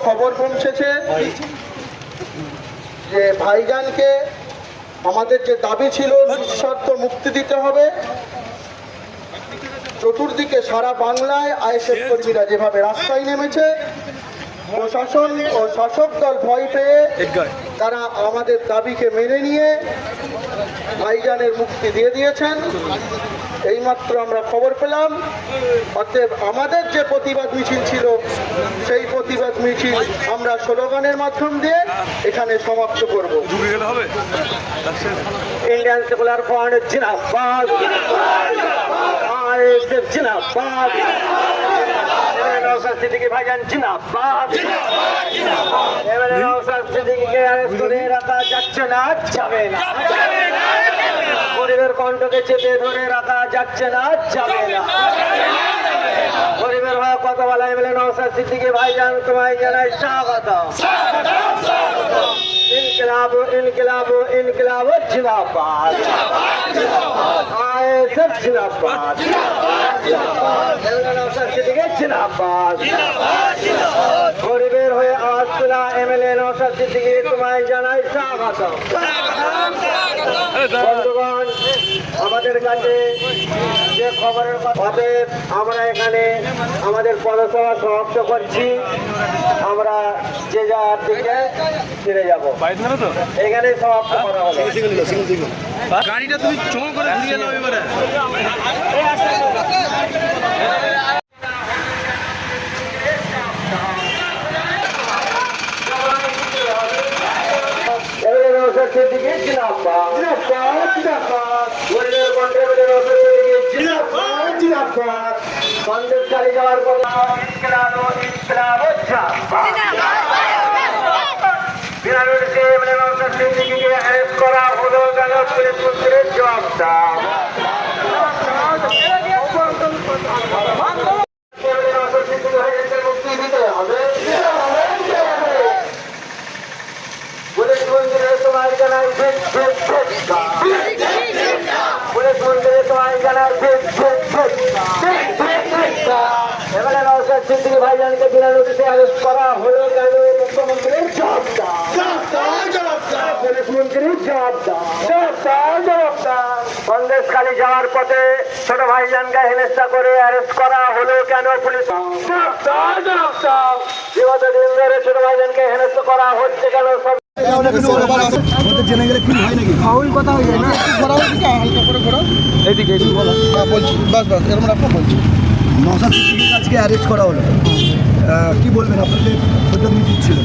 খবর পৌঁছেছে যে ভাইজানকে আমাদের যে দাবি ছিল নিঃশর্ত মুক্তি দিতে হবে। চতুর্দিকে সারা বাংলায় আইএসএফ কর্মীরা যেভাবে রাস্তায় নেমেছে, প্রশাসন ও শাসক দল ভয় পেয়ে তারা আমাদের দাবিকে মেনে নিয়ে ভাইজানের মুক্তি দিয়ে দিয়েছেন। এইমাত্র আমরা খবর পেলাম। অতএব আমাদের যে প্রতিবাদ মিছিল ছিল সেই প্রতিবাদ মিছিল আমরা স্লোগানের মাধ্যম দিয়ে এখানে সমাপ্ত করব। ইন্ডিয়ান সেকুলার ফ্রন্ট জিন্দাবাদ, আইএসএফ জিন্দাবাদ, নওশাদ সিদ্দিকী ভাইজান জিন্দাবাদ। নওশাদ সিদ্দিকীকে অ্যারেস্ট করে রাখা যাচ্ছে না, যাবে না। গরিবের কণ্ঠকে চেপে ধরে রাখা যাচ্ছে না, যাবে না। গরিবের হয়ে কথা বলাই বলে নওশাদ সিদ্দিকী ভাইজান তোমায় জানাই স্বাগত। ইনকিলাব ইনকিলাব ইনকিলাব জিন্দাবাদ, আইএসএফ জিন্দাবাদ, নওশাদ সিদ্দিকী জিন্দাবাদ। গরিবের হয়ে আওয়াজ তোলা এমএলএ নওশাদ সিদ্দিকী তোমায় জানাই স্বাগত। বন্ধুগণ, আমাদের কাছে যে খবরের কথা, আমরা এখানে আমাদের পদসভা সমাপ্ত করছি। আমরা যে যার দিকে ফিরে যাবো, এখানে সমাপ্ত করা হবে। গাড়িটা তুমি চোখ করে ঘুরিয়ে নাও এবারে। সিদ্দিকী জিন্দাবাদ, জিন্দাবাদ, জিন্দাবাদ। গরিবের কণ্ঠে নওশাদ সিদ্দিকী জিন্দাবাদ, জিন্দাবাদ। সন্দেশখালী যাওয়ার পর ইনকিলাব ইনকিলাব জিন্দাবাদ। বিরানুরকে নওশাদ সিদ্দিকীকে অ্যারেস্ট করা হলো কেন? পুলিশ মন্ত্রীর জবাব দাও। নওশাদ সিদ্দিকী ভাইজানকে মুক্তি দিতে হবে। পুলিশ মন্ত্রীর তোমায় জানাই পুলিশ মন্ত্রীর তোমায় জানাই এবারে নওশাদ সিদ্দিকী ভাইজানকে বিনা নোটিশে অ্যারেস্ট করা হলো কেন? মুখ্যমন্ত্রীর জবাব দাও, পুলিশ মন্ত্রীর জবাব দাও, জবাব দাও। সন্দেশখালী যাওয়ার পথে ছোট ভাইজানকে হেনস্থা করে অ্যারেস্ট করা হলো কেন? পুলিশ জবাব দাও। বিগত দিন ধরে ছোট ভাইজানকে হেনস্থা করা হচ্ছে কেন? ফাউল কথা হয়ে যায় না, হালকা করে ঘোরাও এইদিকে বলছি, বাস বাস এরকম আপনার বলছি। নওশাদ সিদ্দিকীকে আজকে অ্যারেস্ট করা হলো, কি বলবেন? আপনাদের মিছিল ছিল।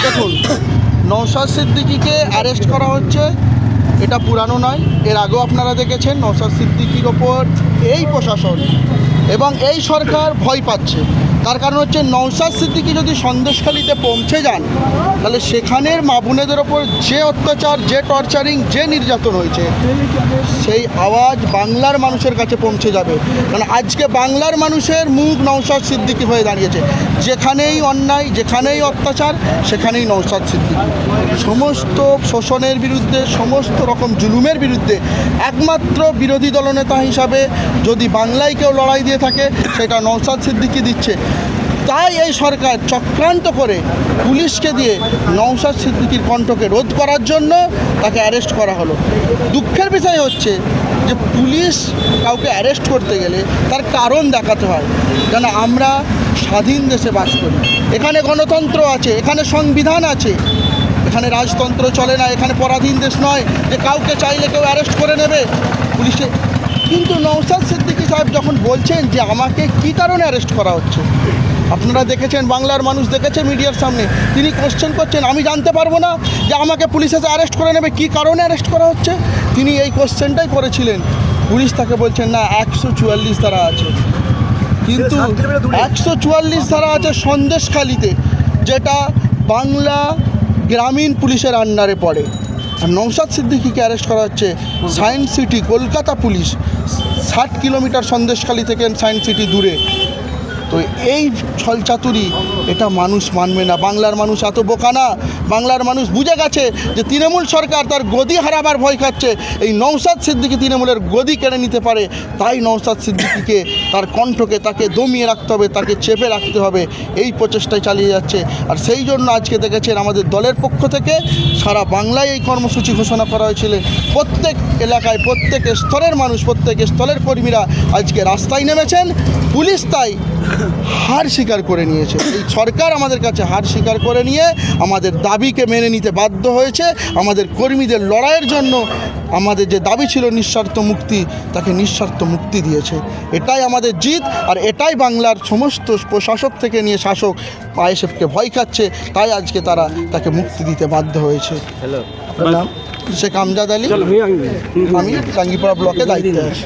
দেখুন, নওশাদ সিদ্দিকীকে অ্যারেস্ট করা হচ্ছে, এটা পুরানো নয়। এর আগেও আপনারা দেখেছেন নওশাদ সিদ্দিকীর ওপর এই প্রশাসন এবং এই সরকার ভয় পাচ্ছে। তার কারণ হচ্ছে নওশাদ সিদ্দিকী যদি সন্দেশখালীতে পৌঁছে যান তাহলে সেখানের মা বোনেদের ওপর যে অত্যাচার, যে টর্চারিং, যে নির্যাতন হয়েছে সেই আওয়াজ বাংলার মানুষের কাছে পৌঁছে যাবে। কারণ আজকে বাংলার মানুষের মুখ নওশাদ সিদ্দিকী হয়ে দাঁড়িয়েছে। যেখানেই অন্যায়, যেখানেই অত্যাচার, সেখানেই নওশাদ সিদ্দিকী। সমস্ত শোষণের বিরুদ্ধে, সমস্ত রকম জুলুমের বিরুদ্ধে একমাত্র বিরোধী দলনেতা হিসাবে যদি বাংলায় কেউ লড়াই দিয়ে থাকে সেটা নওশাদ সিদ্দিকী দিচ্ছে। তাই এই সরকার চক্রান্ত করে পুলিশকে দিয়ে নওশাদ সিদ্দিকীর কণ্ঠকে রোধ করার জন্য তাকে অ্যারেস্ট করা হলো। দুঃখের বিষয় হচ্ছে যে পুলিশ কাউকে অ্যারেস্ট করতে গেলে তার কারণ দেখাতে হয়। যেন আমরা স্বাধীন দেশে বাস করি, এখানে গণতন্ত্র আছে, এখানে সংবিধান আছে, এখানে রাজতন্ত্র চলে না, এখানে পরাধীন দেশ নয় যে কাউকে চাইলে কেউ অ্যারেস্ট করে নেবে পুলিশে। কিন্তু নওশাদ সিদ্দিকী সাহেব যখন বলছেন যে আমাকে কী কারণে অ্যারেস্ট করা হচ্ছে, আপনারা দেখেছেন, বাংলার মানুষ দেখেছে মিডিয়ার সামনে, তিনি কোশ্চেন করছেন আমি জানতে পারবো না যে আমাকে পুলিশ এসে অ্যারেস্ট করে নেবে, কী কারণে অ্যারেস্ট করা হচ্ছে? তিনি এই কোশ্চেনটাই করেছিলেন। পুলিশ তাকে বলছেন না 144 ধারা আছে, কিন্তু 144 ধারা আছে সন্দেশখালীতে, যেটা বাংলা গ্রামীণ পুলিশের আন্ডারে পড়ে। আর নওশাদ সিদ্দিকীকে অ্যারেস্ট করা হচ্ছে science city Kolkata police 60 kilometre Sandeshkhali থেকে সায়েন্স সিটি দূরে। তো এই ছলচাতুরি এটা মানুষ মানবে না। বাংলার মানুষ এত বোকা না, বাংলার মানুষ বুঝে গেছে যে তৃণমূল সরকার তার গদি হারাবার ভয় খাচ্ছে। এই নওশাদ সিদ্দিকী তৃণমূলের গদি কেড়ে নিতে পারে, তাই নওশাদ সিদ্দিকীকে তার কণ্ঠকে তাকে দমিয়ে রাখতে হবে, তাকে চেপে রাখতে হবে, এই প্রচেষ্টায় চালিয়ে যাচ্ছে। আর সেই জন্য আজকে দেখেছেন আমাদের দলের পক্ষ থেকে সারা বাংলায় এই কর্মসূচি ঘোষণা করা হয়েছিল। প্রত্যেক এলাকায় প্রত্যেক স্তরের মানুষ, প্রত্যেক স্তরের কর্মীরা আজকে রাস্তায় নেমেছেন। পুলিশ তাই হার স্বীকার করে নিয়েছে। এই সরকার আমাদের কাছে হার স্বীকার করে নিয়ে আমাদের দাবিকে মেনে নিতে বাধ্য হয়েছে। আমাদের কর্মীদের লড়াইয়ের জন্য আমাদের যে দাবি ছিল নিঃস্বার্থ মুক্তি, তাকে নিঃস্বার্থ মুক্তি দিয়েছে। এটাই আমাদের জিত, আর এটাই বাংলার সমস্ত প্রশাসক থেকে নিয়ে শাসক আইএসএফকে ভয় খাচ্ছে, তাই আজকে তারা তাকে মুক্তি দিতে বাধ্য হয়েছে। আপনার নাম? শেখ আমজাদ আলী, আমি টাঙ্গিপাড়া ব্লকে দায়িত্বে আছি।